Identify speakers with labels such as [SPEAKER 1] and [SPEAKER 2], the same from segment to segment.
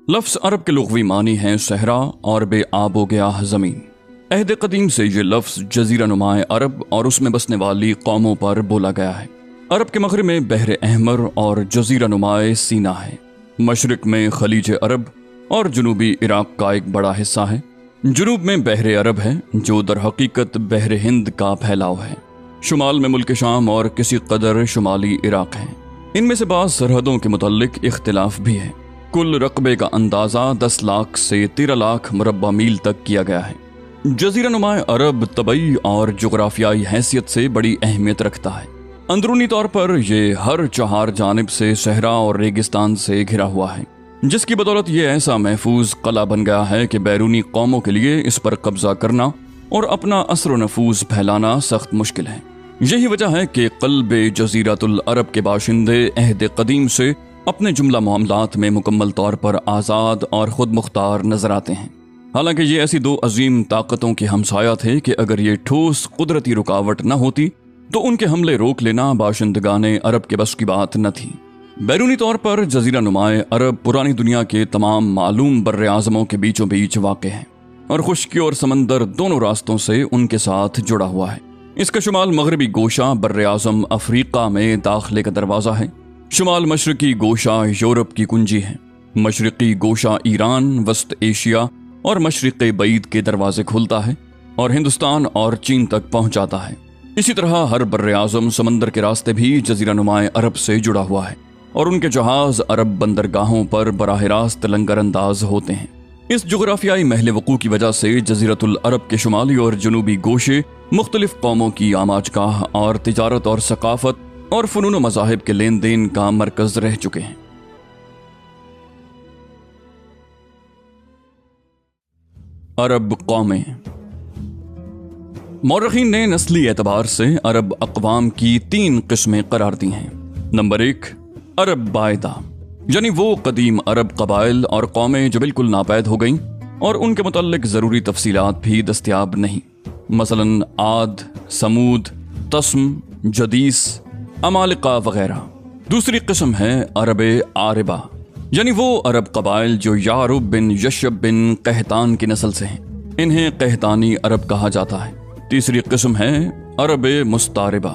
[SPEAKER 1] لفظ عرب کے لغوی معنی ہیں صحرا اور بے آب و گیاہ زمین۔ عہد قدیم سے یہ لفظ جزیرہ نما عرب اور اس میں بسنے والی قوموں پر بولا گیا ہے۔ عرب کے مغرب میں بحر احمر اور جزیرہ نما سینا ہے۔ مشرق میں خلیج عرب اور جنوبی عراق کا ایک بڑا حصہ ہے۔ جنوب میں بحر عرب ہے جو در حقیقت بحر ہند کا پھیلاؤ ہے۔ شمال میں ملک شام اور کسی قدر شمالی عراق ہے۔ ان میں سے بعض سرحدوں کے متعلق اختلاف بھی ہے۔ کل رقبے کا اندازہ 10 لاکھ سے 13 لاکھ مربع میل تک کیا گیا ہے۔ جزیرہ نما عرب طبعی اور جغرافیائی حیثیت سے بڑی اہمیت رکھتا ہے۔ اندرونی طور پر یہ ہر 4 جانب سے صحرا اور ریگستان سے گھرا ہوا ہے، جس کی بدولت یہ ایسا محفوظ قلعہ بن گیا ہے کہ بیرونی قوموں کے لیے اس پر قبضہ کرنا اور اپنا اثر و نفوذ پھیلانا سخت مشکل ہے۔ یہی وجہ ہے کہ قلب جزیرۃ العرب کے باشندے عہد قدیم سے اپنے جملہ معاملات میں مکمل طور پر آزاد اور خود مختار نظر آتے ہیں۔ حالانکہ یہ ایسی 2 عظیم طاقتوں کے ہمسایہ تھے کہ اگر یہ ٹھوس قدرتی رکاوٹ نہ ہوتی تو ان کے حملے روک لینا باشندگان عرب کے بس کی بات نہ تھی۔ بیرونی طور پر جزیرہ نما عرب پرانی دنیا کے تمام معلوم بر اعظموں کے بیچوں بیچ واقع ہے اور خشکی اور سمندر دونوں راستوں سے ان کے ساتھ جڑا ہوا ہے۔ اس کا شمال مغربی گوشہ بر اعظم افریقہ میں داخلے کا دروازہ ہے، شمال مشرقی گوشہ یورپ کی کنجی ہے، مشرقی گوشہ ایران، وسط ایشیا اور مشرق بعید کے دروازے کھولتا ہے اور ہندوستان اور چین تک پہنچاتا ہے۔ اسی طرح ہر بر اعظم سمندر کے راستے بھی جزیرہ نما عرب سے جڑا ہوا ہے اور ان کے جہاز عرب بندرگاہوں پر براہ راست لنگر انداز ہوتے ہیں۔ اس جغرافیائی محل وقوع کی وجہ سے جزیرۃ العرب کے شمالی اور جنوبی گوشے مختلف قوموں کی آماج گاہ اور تجارت اور ثقافت اور فنون و مذاہب کے لین دین کا مرکز رہ چکے ہیں۔ عرب قومیں۔ مورخین نے نسلی اعتبار سے عرب اقوام کی 3 قسمیں قرار دی ہیں۔ نمبر 1، عرب بائدہ، یعنی وہ قدیم عرب قبائل اور قومیں جو بالکل ناپید ہو گئیں اور ان کے متعلق ضروری تفصیلات بھی دستیاب نہیں، مثلا عاد، سمود، تسم، جدیس، عمالقہ وغیرہ۔ دوسری قسم ہے عرب عاربہ، یعنی وہ عرب قبائل جو یعرب بن یشب بن قحطان کی نسل سے ہیں، انہیں قحطانی عرب کہا جاتا ہے۔ تیسری قسم ہے عرب مستعربہ،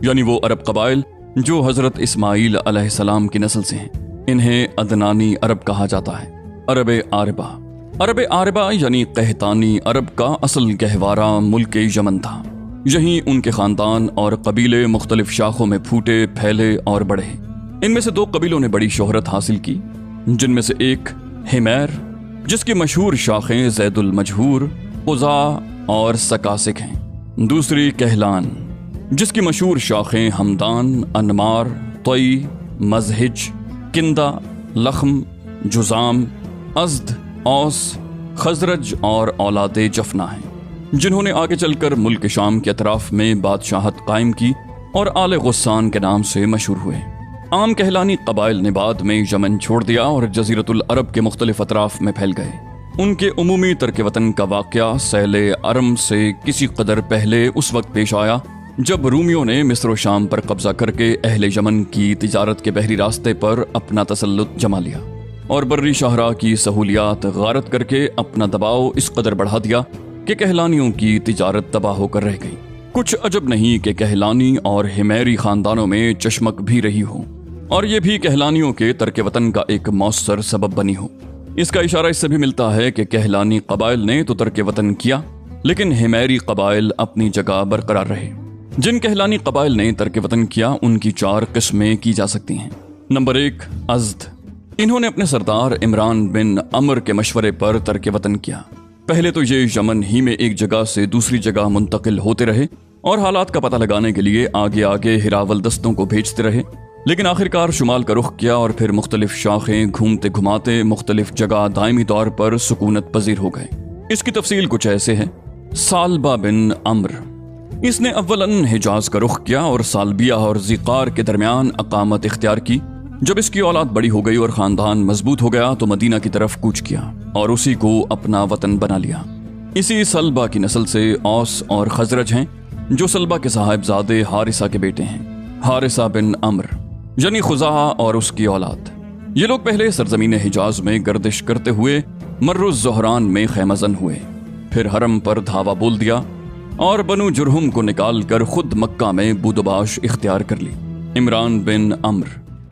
[SPEAKER 1] یعنی وہ عرب قبائل جو حضرت اسماعیل علیہ السلام کی نسل سے ہیں، انہیں عدنانی عرب کہا جاتا ہے۔ عرب عاربہ، عرب عاربہ یعنی قحطانی عرب کا اصل گہوارہ ملک یمن تھا۔ یہیں ان کے خاندان اور قبیلے مختلف شاخوں میں پھوٹے، پھیلے اور بڑھے۔ ان میں سے 2 قبیلوں نے بڑی شہرت حاصل کی، جن میں سے ایک حمیر، جس کی مشہور شاخیں زید المجہور، قزا اور سکاسک ہیں۔ دوسری کہلان، جس کی مشہور شاخیں ہمدان، انمار، طی، مزہج، کندہ، لخم، جزام، ازد، اوس، خزرج اور اولاد جفنا ہیں، جنہوں نے آگے چل کر ملک شام کے اطراف میں بادشاہت قائم کی اور آل غسان کے نام سے مشہور ہوئے۔ عام کہلانی قبائل نے بعد میں یمن چھوڑ دیا اور جزیرۃ العرب کے مختلف اطراف میں پھیل گئے۔ ان کے عمومی ترک وطن کا واقعہ سیل ارم سے کسی قدر پہلے اس وقت پیش آیا جب رومیوں نے مصر و شام پر قبضہ کر کے اہل یمن کی تجارت کے بحری راستے پر اپنا تسلط جما لیا اور بری شاہراہ کی سہولیات غارت کر کے اپنا دباؤ اس قدر بڑھا دیا کہ کہلانیوں کی تجارت تباہ ہو کر رہ گئی۔ کچھ عجب نہیں کہ کہلانی اور ہمیری خاندانوں میں چشمک بھی رہی ہو اور یہ بھی کہلانیوں کے ترک وطن کا ایک مؤثر سبب بنی ہو۔ اس کا اشارہ اس سے بھی ملتا ہے کہ کہلانی قبائل نے تو ترک وطن کیا، لیکن ہمیری قبائل اپنی جگہ برقرار رہے۔ جن کہلانی قبائل نے ترک وطن کیا ان کی 4 قسمیں کی جا سکتی ہیں۔ نمبر 1، ازد، انہوں نے اپنے سردار عمران بن عمر کے مشورے پر ترک وطن کیا۔ پہلے تو یہ یمن ہی میں ایک جگہ سے دوسری جگہ منتقل ہوتے رہے اور حالات کا پتہ لگانے کے لیے آگے آگے ہراول دستوں کو بھیجتے رہے، لیکن آخرکار شمال کا رخ کیا اور پھر مختلف شاخیں گھومتے گھماتے مختلف جگہ دائمی طور پر سکونت پذیر ہو گئے۔ اس کی تفصیل کچھ ایسے ہے۔ سالبہ بن عمر، اس نے اولاً حجاز کا رخ کیا اور سالبیہ اور ذیقار کے درمیان اقامت اختیار کی۔ جب اس کی اولاد بڑی ہو گئی اور خاندان مضبوط ہو گیا تو مدینہ کی طرف کوچ کیا اور اسی کو اپنا وطن بنا لیا۔ اسی سلبہ کی نسل سے اوس اور خزرج ہیں، جو سلبہ کے صاحبزادے حارثہ کے بیٹے ہیں۔ حارثہ بن عمر یعنی خزاعہ اور اس کی اولاد۔ یہ لوگ پہلے سرزمین حجاز میں گردش کرتے ہوئے مر الزہران میں خیمہ زن ہوئے، پھر حرم پر دھاوا بول دیا اور بنو جرہم کو نکال کر خود مکہ میں بودباش اختیار کر لی۔ عمران بن عمر،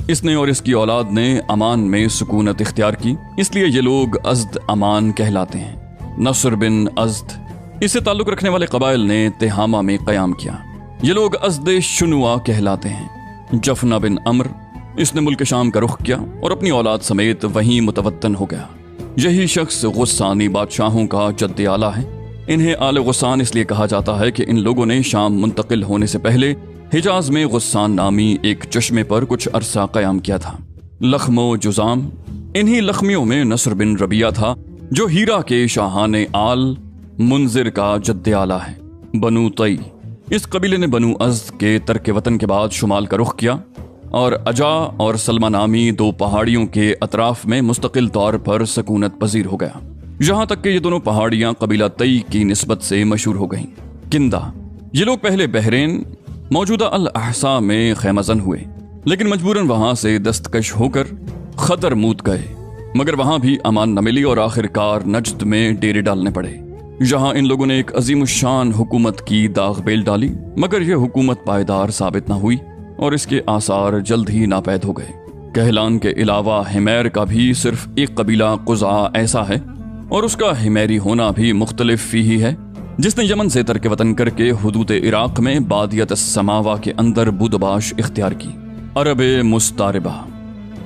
[SPEAKER 1] اس نے اور اس کی اولاد نے امان میں سکونت اختیار کی، اس لیے یہ لوگ ازد امان کہلاتے ہیں۔ نصر بن ازد، اس سے تعلق رکھنے والے قبائل نے تہامہ میں قیام کیا، یہ لوگ ازد شنوا کہلاتے ہیں۔ جفنہ بن عمر، اس نے ملک شام کا رخ کیا اور اپنی اولاد سمیت وہیں متوطن ہو گیا۔ یہی شخص غسانی بادشاہوں کا جد اعلیٰ ہے۔ انہیں آل غسان اس لیے کہا جاتا ہے کہ ان لوگوں نے شام منتقل ہونے سے پہلے حجاز میں غسان نامی ایک چشمے پر کچھ عرصہ قیام کیا تھا۔ لخم و جزام، انہی لخمیوں میں نصر بن ربیعہ تھا جو ہیرا کے شاہان آل منذر کا جد اعلیٰ ہے۔ بنو طی، اس قبیلے نے بنو ازد کے ترک وطن کے بعد شمال کا رخ کیا اور اجا اور سلمہ نامی دو پہاڑیوں کے اطراف میں مستقل طور پر سکونت پذیر ہو گیا، یہاں تک کہ یہ دونوں پہاڑیاں قبیلہ طی کی نسبت سے مشہور ہو گئیں۔ کندہ، یہ لوگ پہلے بحرین موجودہ الاحساء میں خیمہ زن ہوئے، لیکن مجبوراً وہاں سے دستکش ہو کر خطر موت گئے، مگر وہاں بھی امان نہ ملی اور آخر کار نجد میں ڈیرے ڈالنے پڑے۔ یہاں ان لوگوں نے ایک عظیم الشان حکومت کی داغ بیل ڈالی، مگر یہ حکومت پائیدار ثابت نہ ہوئی اور اس کے آثار جلد ہی ناپید ہو گئے۔ کہلان کے علاوہ حمیر کا بھی صرف ایک قبیلہ قزاع ایسا ہے اور اس کا حمیری ہونا بھی مختلف فی ہی ہے، جس نے یمن سے ترک وطن کر کے حدود عراق میں بادیت السماوہ کے اندر بودباش اختیار کی۔ عرب مستعربہ،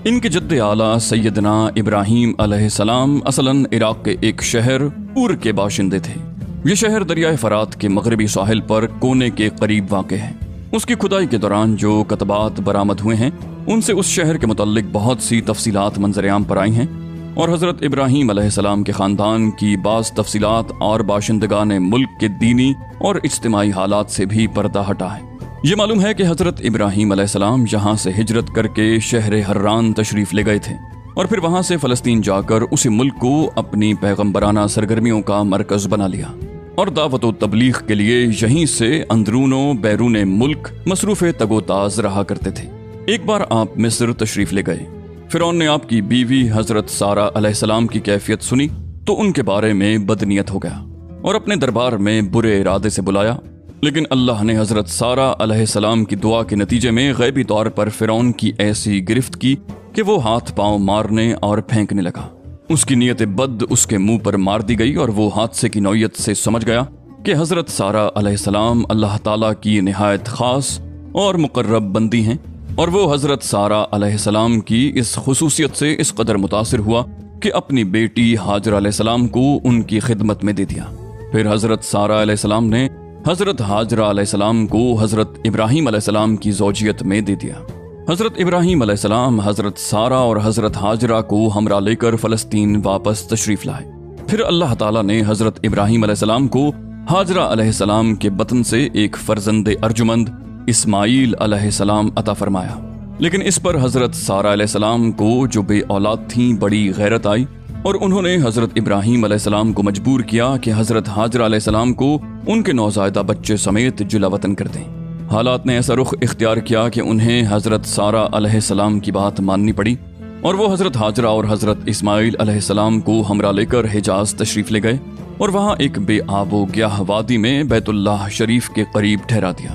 [SPEAKER 1] ان کے جد اعلیٰ سیدنا ابراہیم علیہ السلام اصلاً عراق کے ایک شہر پور کے باشندے تھے۔ یہ شہر دریائے فرات کے مغربی ساحل پر کونے کے قریب واقع ہے۔ اس کی کھدائی کے دوران جو کتبات برآمد ہوئے ہیں ان سے اس شہر کے متعلق بہت سی تفصیلات منظر عام پر آئی ہیں، اور حضرت ابراہیم علیہ السلام کے خاندان کی بعض تفصیلات اور باشندگان ملک کے دینی اور اجتماعی حالات سے بھی پردہ ہٹا ہے۔ یہ معلوم ہے کہ حضرت ابراہیم علیہ السلام یہاں سے ہجرت کر کے شہر حران تشریف لے گئے تھے اور پھر وہاں سے فلسطین جا کر اسی ملک کو اپنی پیغمبرانہ سرگرمیوں کا مرکز بنا لیا اور دعوت و تبلیغ کے لیے یہیں سے اندرون و بیرون ملک مصروف تگ و تاز رہا کرتے تھے۔ ایک بار آپ مصر تشریف لے گئے، فرعون نے آپ کی بیوی حضرت سارہ علیہ السلام کی کیفیت سنی تو ان کے بارے میں بدنیت ہو گیا اور اپنے دربار میں برے ارادے سے بلایا، لیکن اللہ نے حضرت سارہ علیہ السلام کی دعا کے نتیجے میں غیبی طور پر فرعون کی ایسی گرفت کی کہ وہ ہاتھ پاؤں مارنے اور پھینکنے لگا۔ اس کی نیت بد اس کے منہ پر مار دی گئی اور وہ حادثے کی نوعیت سے سمجھ گیا کہ حضرت سارہ علیہ السلام اللہ تعالیٰ کی نہایت خاص اور مقرب بندی ہیں، اور وہ حضرت سارہ علیہ السلام کی اس خصوصیت سے اس قدر متاثر ہوا کہ اپنی بیٹی ہاجر علیہ السلام کو ان کی خدمت میں دے دیا۔ پھر حضرت سارہ علیہ السلام نے حضرت ہاجرہ علیہ السلام کو حضرت ابراہیم علیہ السلام کی زوجیت میں دے دیا۔ حضرت ابراہیم علیہ السلام حضرت سارہ اور حضرت ہاجرہ کو ہمراہ لے کر فلسطین واپس تشریف لائے۔ پھر اللہ تعالیٰ نے حضرت ابراہیم علیہ السلام کو ہاجرہ علیہ السلام کے بطن سے ایک فرزند ارجمند اسماعیل علیہ السلام عطا فرمایا، لیکن اس پر حضرت سارہ علیہ السلام کو جو بے اولاد تھیں بڑی غیرت آئی اور انہوں نے حضرت ابراہیم علیہ السلام کو مجبور کیا کہ حضرت ہاجرہ علیہ السلام کو ان کے نوزائیدہ بچے سمیت جلا وطن کر دیں۔ حالات نے ایسا رخ اختیار کیا کہ انہیں حضرت سارہ علیہ السلام کی بات ماننی پڑی اور وہ حضرت ہاجرہ اور حضرت اسماعیل علیہ السلام کو ہمراہ لے کر حجاز تشریف لے گئے اور وہاں ایک بے آب و گیاہ وادی میں بیت اللہ شریف کے قریب ٹھہرا دیا۔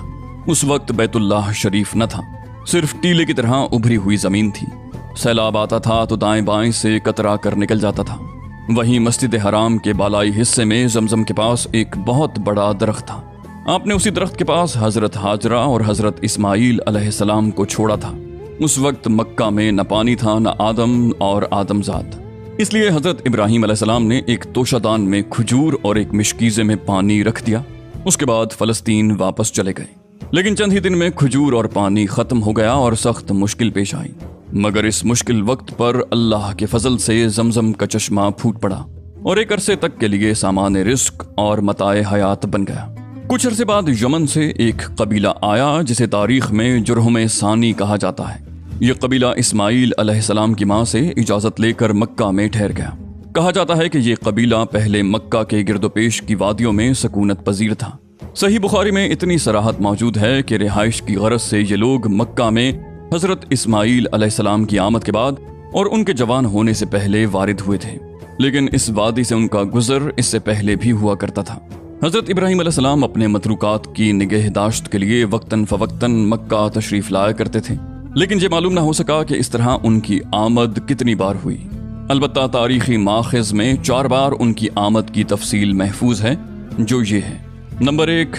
[SPEAKER 1] اس وقت بیت اللہ شریف نہ تھا، صرف ٹیلے کی طرح ابھری ہوئی زمین تھی۔ سیلاب آتا تھا تو دائیں بائیں سے کترا کر نکل جاتا تھا۔ وہیں مسجد حرام کے بالائی حصے میں زمزم کے پاس ایک بہت بڑا درخت تھا۔ آپ نے اسی درخت کے پاس حضرت ہاجرہ اور حضرت اسماعیل علیہ السلام کو چھوڑا تھا۔ اس وقت مکہ میں نہ پانی تھا نہ آدم اور آدمزاد، اس لیے حضرت ابراہیم علیہ السلام نے ایک توشہ دان میں کھجور اور ایک مشکیزے میں پانی رکھ دیا۔ اس کے بعد فلسطین واپس چلے گئے، لیکن چند ہی دن میں کھجور اور پانی ختم ہو گیا اور سخت مشکل پیش آئی، مگر اس مشکل وقت پر اللہ کے فضل سے زمزم کا چشمہ پھوٹ پڑا اور ایک عرصے تک کے لیے سامان رزق اور متاع حیات بن گیا۔ کچھ عرصے بعد یمن سے ایک قبیلہ آیا جسے تاریخ میں جرہم ثانی کہا جاتا ہے۔ یہ قبیلہ اسماعیل علیہ السلام کی ماں سے اجازت لے کر مکہ میں ٹھہر گیا۔ کہا جاتا ہے کہ یہ قبیلہ پہلے مکہ کے گرد و پیش کی وادیوں میں سکونت پذیر تھا۔ صحیح بخاری میں اتنی صراحت موجود ہے کہ رہائش کی غرض سے یہ لوگ مکہ میں حضرت اسماعیل علیہ السلام کی آمد کے بعد اور ان کے جوان ہونے سے پہلے وارد ہوئے تھے، لیکن اس وادی سے ان کا گزر اس سے پہلے بھی ہوا کرتا تھا۔ حضرت ابراہیم علیہ السلام اپنے متروکات کی نگہداشت کے لیے وقتاً فوقتاً مکہ تشریف لایا کرتے تھے، لیکن یہ معلوم نہ ہو سکا کہ اس طرح ان کی آمد کتنی بار ہوئی۔ البتہ تاریخی ماخذ میں 4 بار ان کی آمد کی تفصیل محفوظ ہے، جو یہ ہے۔ نمبر 1،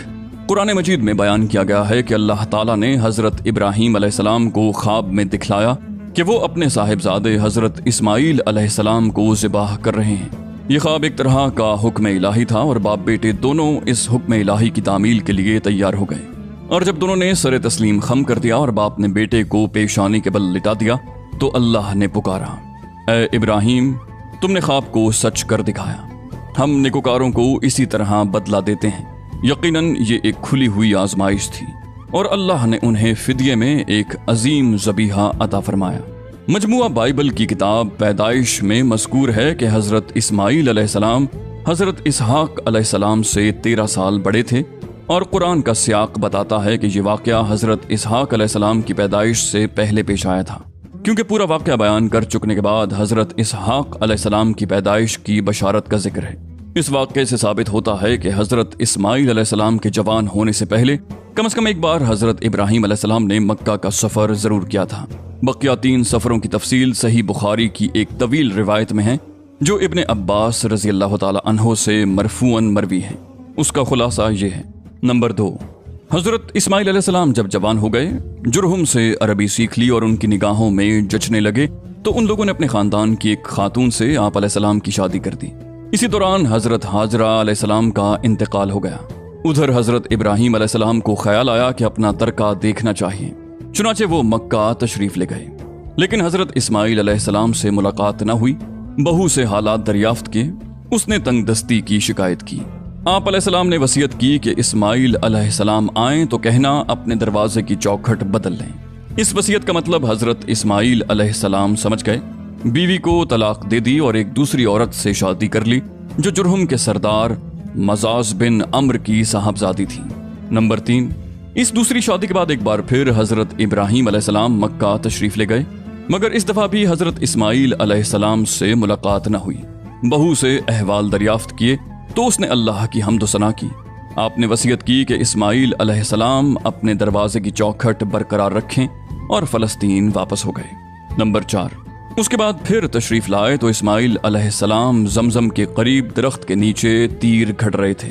[SPEAKER 1] قرآن مجید میں بیان کیا گیا ہے کہ اللہ تعالیٰ نے حضرت ابراہیم علیہ السلام کو خواب میں دکھلایا کہ وہ اپنے صاحبزادے حضرت اسماعیل علیہ السلام کو ذبح کر رہے ہیں۔ یہ خواب ایک طرح کا حکم الہی تھا اور باپ بیٹے دونوں اس حکم الہی کی تعمیل کے لیے تیار ہو گئے، اور جب دونوں نے سر تسلیم خم کر دیا اور باپ نے بیٹے کو پیشانی کے بل لٹا دیا تو اللہ نے پکارا، اے ابراہیم، تم نے خواب کو سچ کر دکھایا، ہم نیکوکاروں کو اسی طرح بدلہ دیتے ہیں۔ یقیناً یہ ایک کھلی ہوئی آزمائش تھی اور اللہ نے انہیں فدیے میں ایک عظیم ذبیحہ عطا فرمایا۔ مجموعہ بائبل کی کتاب پیدائش میں مذکور ہے کہ حضرت اسماعیل علیہ السلام حضرت اسحاق علیہ السلام سے 13 سال بڑے تھے، اور قرآن کا سیاق بتاتا ہے کہ یہ واقعہ حضرت اسحاق علیہ السلام کی پیدائش سے پہلے پیش آیا تھا، کیونکہ پورا واقعہ بیان کر چکنے کے بعد حضرت اسحاق علیہ السلام کی پیدائش کی بشارت کا ذکر ہے۔ اس واقعے سے ثابت ہوتا ہے کہ حضرت اسماعیل علیہ السلام کے جوان ہونے سے پہلے کم از کم ایک بار حضرت ابراہیم علیہ السلام نے مکہ کا سفر ضرور کیا تھا۔ بقیہ 3 سفروں کی تفصیل صحیح بخاری کی ایک طویل روایت میں ہے، جو ابن عباس رضی اللہ تعالی عنہ سے مرفوعاً مروی ہے۔ اس کا خلاصہ یہ ہے۔ نمبر 2، حضرت اسماعیل علیہ السلام جب جوان ہو گئے، جرہم سے عربی سیکھ لی اور ان کی نگاہوں میں جچنے لگے تو ان لوگوں نے اپنے خاندان کی ایک خاتون سے آپ علیہ السلام کی شادی کر دی۔ اسی دوران حضرت ہاجرہ علیہ السلام کا انتقال ہو گیا۔ ادھر حضرت ابراہیم علیہ السلام کو خیال آیا کہ اپنا ترکہ دیکھنا چاہیے، چنانچہ وہ مکہ تشریف لے گئے، لیکن حضرت اسماعیل علیہ السلام سے ملاقات نہ ہوئی۔ بہو سے حالات دریافت کیے، اس نے تنگ دستی کی شکایت کی۔ آپ علیہ السلام نے وصیت کی کہ اسماعیل علیہ السلام آئیں تو کہنا اپنے دروازے کی چوکھٹ بدل لیں۔ اس وصیت کا مطلب حضرت اسماعیل علیہ السلام سمجھ گئے، بیوی کو طلاق دے دی اور ایک دوسری عورت سے شادی کر لی جو جرہم کے سردار مزاز بن عمر کی صاحبزادی تھی۔ نمبر 3، اس دوسری شادی کے بعد ایک بار پھر حضرت ابراہیم علیہ السلام مکہ تشریف لے گئے، مگر اس دفعہ بھی حضرت اسماعیل علیہ السلام سے ملاقات نہ ہوئی۔ بہو سے احوال دریافت کیے تو اس نے اللہ کی حمد و ثنا کی۔ آپ نے وصیت کی کہ اسماعیل علیہ السلام اپنے دروازے کی چوکھٹ برقرار رکھیں اور فلسطین واپس ہو گئے۔ نمبر 4، اس کے بعد پھر تشریف لائے تو اسماعیل علیہ السلام زمزم کے قریب درخت کے نیچے تیر گھڑ رہے تھے۔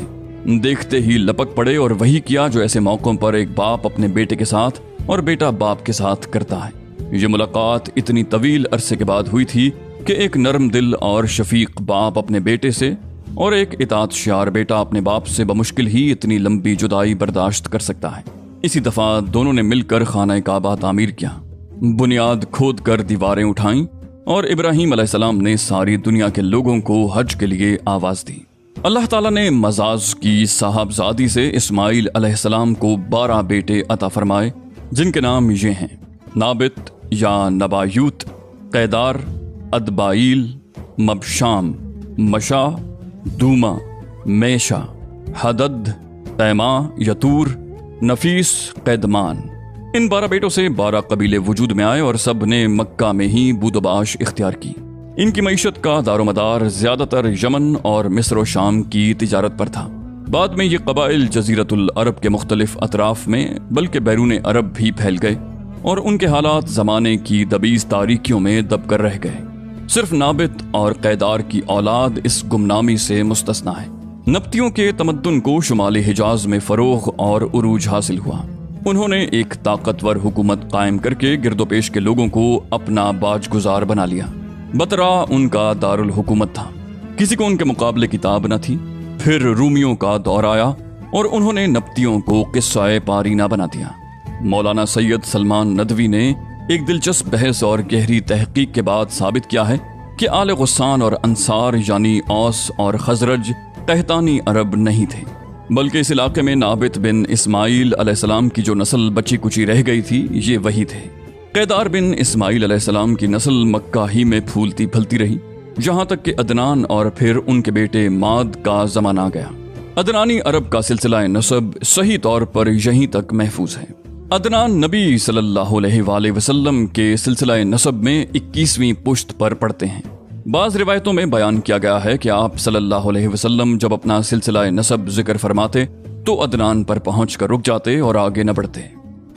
[SPEAKER 1] دیکھتے ہی لپک پڑے اور وہی کیا جو ایسے موقعوں پر ایک باپ اپنے بیٹے کے ساتھ اور بیٹا باپ کے ساتھ کرتا ہے۔ یہ ملاقات اتنی طویل عرصے کے بعد ہوئی تھی کہ ایک نرم دل اور شفیق باپ اپنے بیٹے سے اور ایک اطاعت شیار بیٹا اپنے باپ سے بمشکل ہی اتنی لمبی جدائی برداشت کر سکتا ہے۔ اسی دفعہ دونوں نے مل کر خانہ کعبہ تعمیر کیا، بنیاد کھود کر دیواریں اٹھائیں، اور ابراہیم علیہ السلام نے ساری دنیا کے لوگوں کو حج کے لیے آواز دی۔ اللہ تعالیٰ نے مزاز کی صاحبزادی سے اسماعیل علیہ السلام کو 12 بیٹے عطا فرمائے، جن کے نام یہ ہیں: نابت یا نبایوت، قیدار، ادبائیل، مبشام، مشا، دوما، میشا، حدد، تیما، یتور، نفیس، قیدمان۔ ان 12 بیٹوں سے 12 قبیلے وجود میں آئے اور سب نے مکہ میں ہی بود و باش اختیار کی۔ ان کی معیشت کا دار و مدار زیادہ تر یمن اور مصر و شام کی تجارت پر تھا۔ بعد میں یہ قبائل جزیرت العرب کے مختلف اطراف میں بلکہ بیرون عرب بھی پھیل گئے، اور ان کے حالات زمانے کی دبیز تاریکیوں میں دب کر رہ گئے۔ صرف نابت اور قیدار کی اولاد اس گمنامی سے مستثنیٰ ہے۔ نبتیوں کے تمدن کو شمالی حجاز میں فروغ اور عروج حاصل ہوا۔ انہوں نے ایک طاقتور حکومت قائم کر کے گرد و پیش کے لوگوں کو اپنا باج گزار بنا لیا۔ بطرا ان کا دارالحکومت تھا، کسی کو ان کے مقابلے کتاب نہ تھی۔ پھر رومیوں کا دور آیا اور انہوں نے نبتیوں کو قصہ پارینہ بنا دیا۔ مولانا سید سلمان ندوی نے ایک دلچسپ بحث اور گہری تحقیق کے بعد ثابت کیا ہے کہ آل غسان اور انصار یعنی اوس اور خزرج قحطانی عرب نہیں تھے، بلکہ اس علاقے میں نابت بن اسماعیل علیہ السلام کی جو نسل بچی کچی رہ گئی تھی یہ وہی تھے۔ قیدار بن اسماعیل علیہ السلام کی نسل مکہ ہی میں پھولتی پھلتی رہی، جہاں تک کہ عدنان اور پھر ان کے بیٹے ماد کا زمانہ آ گیا۔ عدنانی عرب کا سلسلہ نسب صحیح طور پر یہیں تک محفوظ ہے۔ عدنان نبی صلی اللہ علیہ وآلہ وسلم کے سلسلہ نسب میں 21ویں پشت پر پڑتے ہیں۔ بعض روایتوں میں بیان کیا گیا ہے کہ آپ صلی اللہ علیہ وسلم جب اپنا سلسلہ نسب ذکر فرماتے تو عدنان پر پہنچ کر رک جاتے اور آگے نہ بڑھتے۔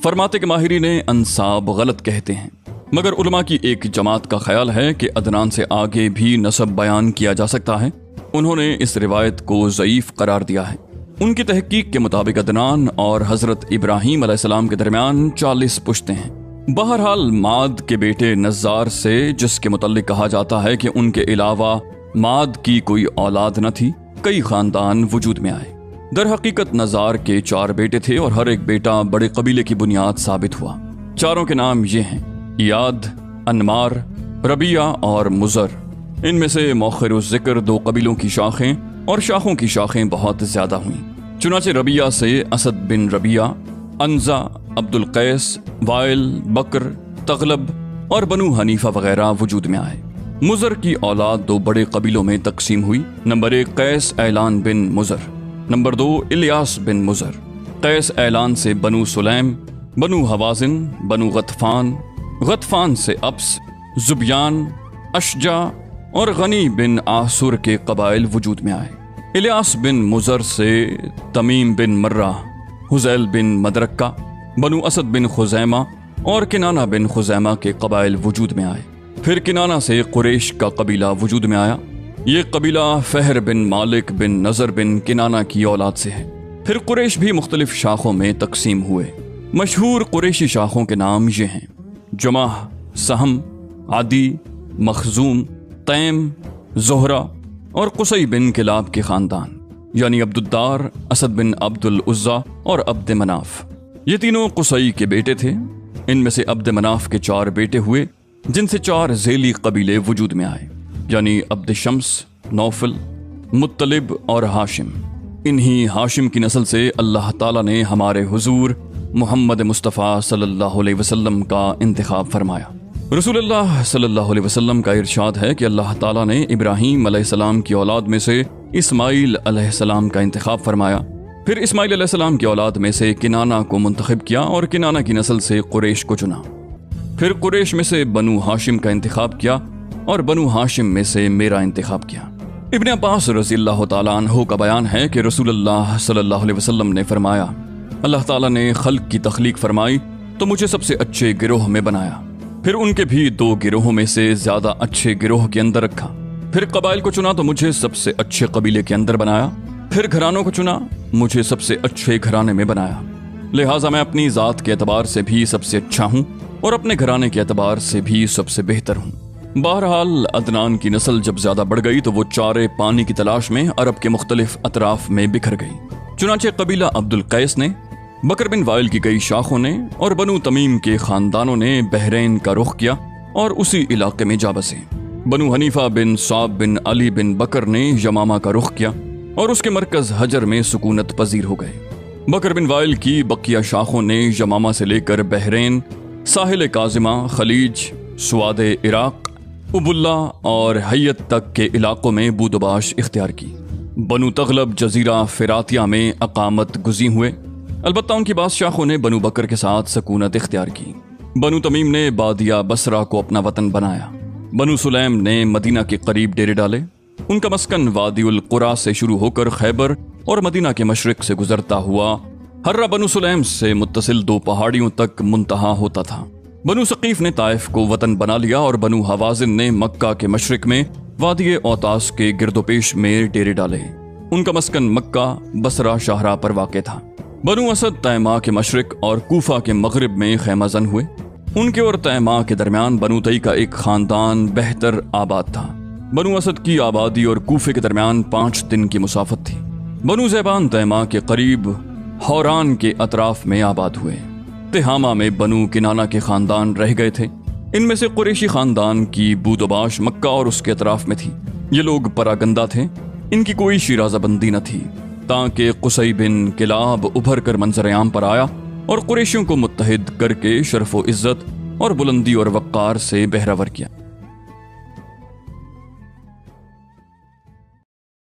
[SPEAKER 1] فرماتے کہ ماہرین انساب غلط کہتے ہیں، مگر علماء کی ایک جماعت کا خیال ہے کہ عدنان سے آگے بھی نسب بیان کیا جا سکتا ہے۔ انہوں نے اس روایت کو ضعیف قرار دیا ہے۔ ان کی تحقیق کے مطابق عدنان اور حضرت ابراہیم علیہ السلام کے درمیان 40 پشتیں ہیں۔ بہرحال ماد کے بیٹے نزار سے، جس کے متعلق کہا جاتا ہے کہ ان کے علاوہ ماد کی کوئی اولاد نہ تھی، کئی خاندان وجود میں آئے۔ در حقیقت نزار کے 4 بیٹے تھے اور ہر ایک بیٹا بڑے قبیلے کی بنیاد ثابت ہوا۔ چاروں کے نام یہ ہیں: ایاد، انمار، ربیہ اور مزر۔ ان میں سے مؤخر الذکر 2 قبیلوں کی شاخیں اور شاخوں کی شاخیں بہت زیادہ ہوئیں۔ چنانچہ ربیہ سے اسد بن ربیہ، انزا، عبد القیس، وائل، بکر، تغلب اور بنو حنیفہ وغیرہ وجود میں آئے۔ مزر کی اولاد 2 بڑے قبیلوں میں تقسیم ہوئی۔ نمبر 1 قیس اعلان بن مزر، نمبر 2 الیاس بن مزر۔ قیس اعلان سے بنو سلیم، بنو حوازن، بنو غطفان، غطفان سے ابس، زبیان، اشجع اور غنی بن آسر کے قبائل وجود میں آئے۔ الیاس بن مزر سے تمیم بن مرہ، حزیل بن مدرکہ، بنو اسد بن خزیمہ اور کنانہ بن خزیمہ کے قبائل وجود میں آئے۔ پھر کنانہ سے قریش کا قبیلہ وجود میں آیا۔ یہ قبیلہ فہر بن مالک بن نظر بن کنانہ کی اولاد سے ہے۔ پھر قریش بھی مختلف شاخوں میں تقسیم ہوئے۔ مشہور قریشی شاخوں کے نام یہ ہیں: جماح، سہم، عدی، مخزوم، تیم، زہرہ اور قصی بن کلاب کے خاندان، یعنی عبد الدار، اسد بن عبد العزا اور عبد مناف۔ یہ تینوں قصی کے بیٹے تھے۔ ان میں سے عبد مناف کے 4 بیٹے ہوئے، جن سے 4 ذیلی قبیلے وجود میں آئے، یعنی عبد شمس، نوفل، مطلب اور ہاشم۔ انہی ہاشم کی نسل سے اللہ تعالیٰ نے ہمارے حضور محمد مصطفیٰ صلی اللہ علیہ وسلم کا انتخاب فرمایا۔ رسول اللہ صلی اللہ علیہ وسلم کا ارشاد ہے کہ اللہ تعالیٰ نے ابراہیم علیہ السلام کی اولاد میں سے اسماعیل علیہ السلام کا انتخاب فرمایا، پھر اسماعیل علیہ السلام کی اولاد میں سے کنانہ کو منتخب کیا اور کنانہ کی نسل سے قریش کو چنا، پھر قریش میں سے بنو ہاشم کا انتخاب کیا اور بنو ہاشم میں سے میرا انتخاب کیا۔ ابن عباس رضی اللہ تعالیٰ عنہ کا بیان ہے کہ رسول اللہ صلی اللہ علیہ وسلم نے فرمایا، اللہ تعالیٰ نے خلق کی تخلیق فرمائی تو مجھے سب سے اچھے گروہ میں بنایا، پھر ان کے بھی 2 گروہوں میں سے زیادہ اچھے گروہ کے اندر رکھا، پھر قبائل کو چنا تو مجھے سب سے اچھے قبیلے کے اندر بنایا، پھر گھرانوں کو چنا، مجھے سب سے اچھے گھرانے میں بنایا، لہٰذا میں اپنی ذات کے اعتبار سے بھی سب سے اچھا ہوں اور اپنے گھرانے کے اعتبار سے بھی سب سے بہتر ہوں۔ بہرحال عدنان کی نسل جب زیادہ بڑھ گئی تو وہ چارے پانی کی تلاش میں عرب کے مختلف اطراف میں بکھر گئی۔ چنانچہ قبیلہ عبد القیس نے، بکر بن وائل کی کئی شاخوں نے اور بنو تمیم کے خاندانوں نے بحرین کا رخ کیا اور اسی علاقے میں جا بسے۔ بنو حنیفہ بن صعب بن علی بن بکر نے یمامہ کا رخ کیا اور اس کے مرکز حجر میں سکونت پذیر ہو گئے۔ بکر بن وائل کی بقیہ شاخوں نے یمامہ سے لے کر بحرین، ساحل کاظمہ، خلیج، سواد عراق، اب اللہ اور حیت تک کے علاقوں میں بود و باش اختیار کی۔ بنو تغلب جزیرہ فراتیہ میں اقامت گزین ہوئے، البتہ ان کی بعض شاخوں نے بنو بکر کے ساتھ سکونت اختیار کی۔ بنو تمیم نے بادیہ بصرہ کو اپنا وطن بنایا۔ بنو سلیم نے مدینہ کے قریب ڈیرے ڈالے۔ ان کا مسکن وادی القرا سے شروع ہو کر خیبر اور مدینہ کے مشرق سے گزرتا ہوا ہرہ بنو سلیم سے متصل 2 پہاڑیوں تک منتہا ہوتا تھا۔ بنو ثقیف نے طائف کو وطن بنا لیا اور بنو حوازن نے مکہ کے مشرق میں وادی اوتاس کے گرد و پیش میں ڈیرے ڈالے۔ ان کا مسکن مکہ، بصرہ، شاہراہ پر واقع تھا۔ بنو اسد تیماء کے مشرق اور کوفہ کے مغرب میں خیمہ زن ہوئے۔ ان کے اور تیماء کے درمیان بنو تئی کا ایک خاندان بہتر آباد تھا۔ بنو اسد کی آبادی اور کوفے کے درمیان 5 دن کی مسافت تھی۔ بنو زیبان تیماء کے قریب حوران کے اطراف میں آباد ہوئے۔ تہامہ میں بنو کنانہ کے خاندان رہ گئے تھے۔ ان میں سے قریشی خاندان کی بود و باش مکہ اور اس کے اطراف میں تھی۔ یہ لوگ پراگندہ تھے، ان کی کوئی شیرازہ بندی نہ تھی، تاکہ قصی بن کلاب ابھر کر منظر عام پر آیا اور قریشیوں کو متحد کر کے شرف و عزت اور بلندی اور وقار سے بہرہ ور کیا۔